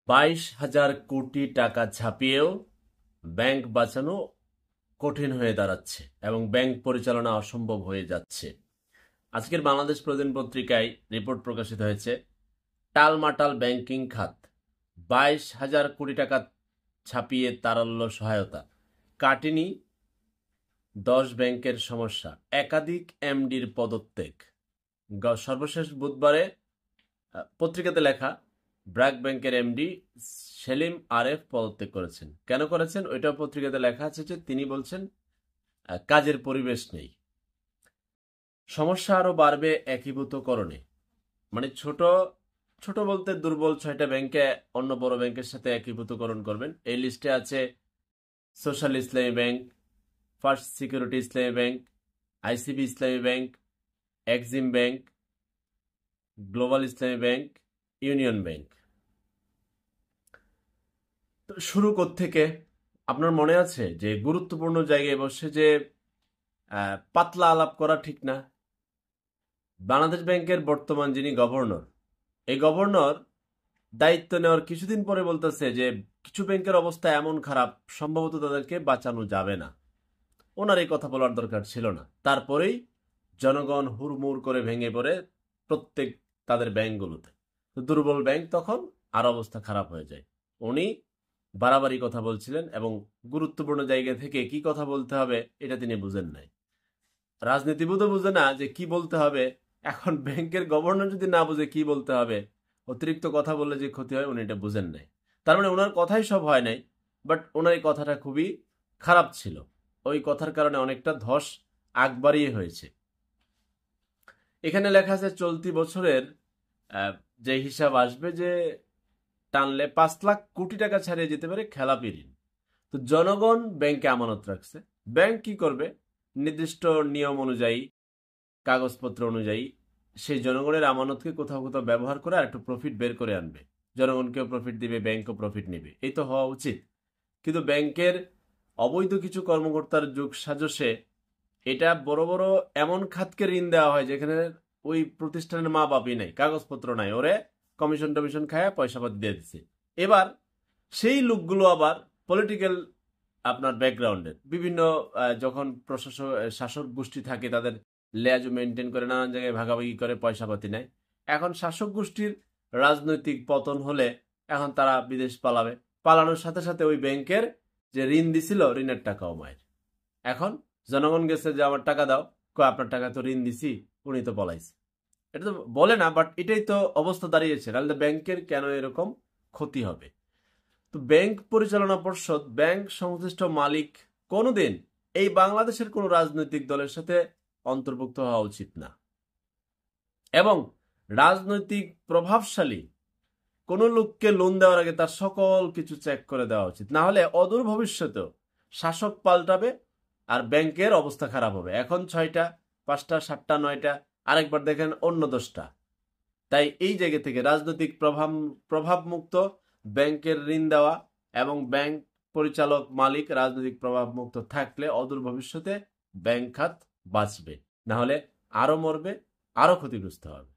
22,000 কোটি টাকা ছাপিয়েও ব্যাংক বাঁচানো কঠিন হয়ে দাঁড়াচ্ছে এবং ব্যাংক পরিচালনা অসম্ভব হয়ে যাচ্ছে। আজকের বাংলাদেশ প্রতিদিন পত্রিকায় রিপোর্ট প্রকাশিত হয়েছে, টালমাটাল ব্যাংকিং খাত, 22,000 কোটি টাকা ছাপিয়ে তারল্য সহায়তা, কাটেনি 10 ব্যাংকের সমস্যা, একাধিক এমডির পদত্যাগ। সর্বশেষ বুধবারে পত্রিকাতে লেখা, ব্র্যাক ব্যাংকের এমডি সেলিম আরেফ পদত্যাগ করেছেন। কেন করেছেন ওইটাও পত্রিকাতে লেখা আছে যে তিনি বলছেন কাজের পরিবেশ নেই। সমস্যা আরো বাড়বে একীভূতকরণে, মানে ছোট ছোট বলতে দুর্বল 6টা ব্যাংকে অন্য বড় ব্যাংকের সাথে একীভূতকরণ করবেন। এই লিস্টে আছে সোশ্যাল ইসলামী ব্যাংক, ফার্স্ট সিকিউরিটি ইসলামী ব্যাংক, আইসিবি ইসলামী ব্যাংক, এক্সিম ব্যাংক, গ্লোবাল ইসলামী ব্যাংক, ইউনিয়ন ব্যাংক। তো শুরু থেকে আপনার মনে আছে যে গুরুত্বপূর্ণ জায়গায় বসে যে পাতলা আলাপ করা ঠিক না। বাংলাদেশ ব্যাংকের বর্তমান যিনি গভর্নর, এই গভর্নর দায়িত্ব নেওয়ার কিছুদিন পরে বলতেছে যে কিছু ব্যাংকের অবস্থা এমন খারাপ, সম্ভবত তাদেরকে বাঁচানো যাবে না। ওনার এই কথা বলার দরকার ছিল না। তারপরেই জনগণ হুড়মুড় করে ভেঙে পড়ে প্রত্যেক তাদের ব্যাংকগুলোতে। তো দুর্বল ব্যাংক তখন আর অবস্থা খারাপ হয়ে যায়। উনি বাড়াবাড়ি কথা বলছিলেন এবং গুরুত্বপূর্ণ জায়গা থেকে কি কথা বলতে হবে এটা তিনি বুঝেন নাই। রাজনীতিবিদও বুঝে না যে কি বলতে হবে। এখন ব্যাংকের গভর্নর যদি না বুঝে কি বলতে হবে, অতিরিক্ত কথা বললে যে ক্ষতি হয় উনি এটা বুঝেন নাই। তার মানে ওনার কথাই সব হয় নাই, বাট ওনার এই কথাটা খুবই খারাপ ছিল। ওই কথার কারণে অনেকটা ধস আগ বাড়িয়ে হয়েছে। এখানে লেখা আছে চলতি বছরের যে হিসাব আসবে, যে টানলে 5 লাখ কোটি টাকা ছাড়িয়ে যেতে পারে খেলাপি ঋণ। তো জনগণ ব্যাংকে আমানত রাখছে, ব্যাংক কি করবে নির্দিষ্ট নিয়ম অনুযায়ী, কাগজপত্র অনুযায়ী সেই জনগণের আমানতকে কোথাও কোথাও ব্যবহার করে আর একটু প্রফিট বের করে আনবে। জনগণকেও প্রফিট দিবে, ব্যাংকও প্রফিট নেবে, এই তো হওয়া উচিত। কিন্তু ব্যাংকের অবৈধ কিছু কর্মকর্তার যোগ সাজসে এটা বড় বড় এমন খাতকে ঋণ দেওয়া হয় যেখানে ওই প্রতিষ্ঠানের মা বাপই নাই, কাগজপত্র নাই, ওরে কমিশন টমিশন খায় পয়সা পাতি দিয়ে দিচ্ছে। এবার সেই লোকগুলো আবার পলিটিক্যাল আপনার ব্যাকগ্রাউন্ডের বিভিন্ন যখন প্রশাসক শাসক গোষ্ঠী থাকে তাদের লেজ মেনটেন করে নানান জায়গায় ভাগাভাগি করে পয়সা পাতি নেয়। এখন শাসক গোষ্ঠীর রাজনৈতিক পতন হলে এখন তারা বিদেশ পালাবে, পালানোর সাথে সাথে ওই ব্যাংকের যে ঋণ দিছিল ঋণের টাকাও মায়ের। এখন জনগণ গেছে যে আমার টাকা দাও, আপনার টাকা তো ঋণ দিছি, উনি তো পলাইছে। এটা তো বলে না, বাট এটাই তো অবস্থা দাঁড়িয়েছে। তাহলে ব্যাংকের কেন এরকম ক্ষতি হবে? তো ব্যাংক পরিচালনা পর্ষদ, ব্যাংক সংশ্লিষ্ট মালিক কোনোদিন এই বাংলাদেশের কোন রাজনৈতিক দলের সাথে অন্তর্ভুক্ত হওয়া উচিত না। এবং রাজনৈতিক প্রভাবশালী কোন লোককে লোন দেওয়ার আগে তার সকল কিছু চেক করে দেওয়া উচিত। না হলে অদূর ভবিষ্যতেও শাসক পাল্টাবে আর ব্যাংকের অবস্থা খারাপ হবে। এখন 6টা, 5টা, 7টা, 9টা, আরেকবার দেখেন অন্য 10টা। তাই এই জায়গা থেকে রাজনৈতিক প্রভাব মুক্ত ব্যাংকের ঋণ দেওয়া এবং ব্যাংক পরিচালক মালিক রাজনৈতিক প্রভাব মুক্ত থাকলে অদূর ভবিষ্যতে ব্যাংক খাত বাঁচবে, না হলে আরো মরবে, আরো ক্ষতিগ্রস্ত হবে।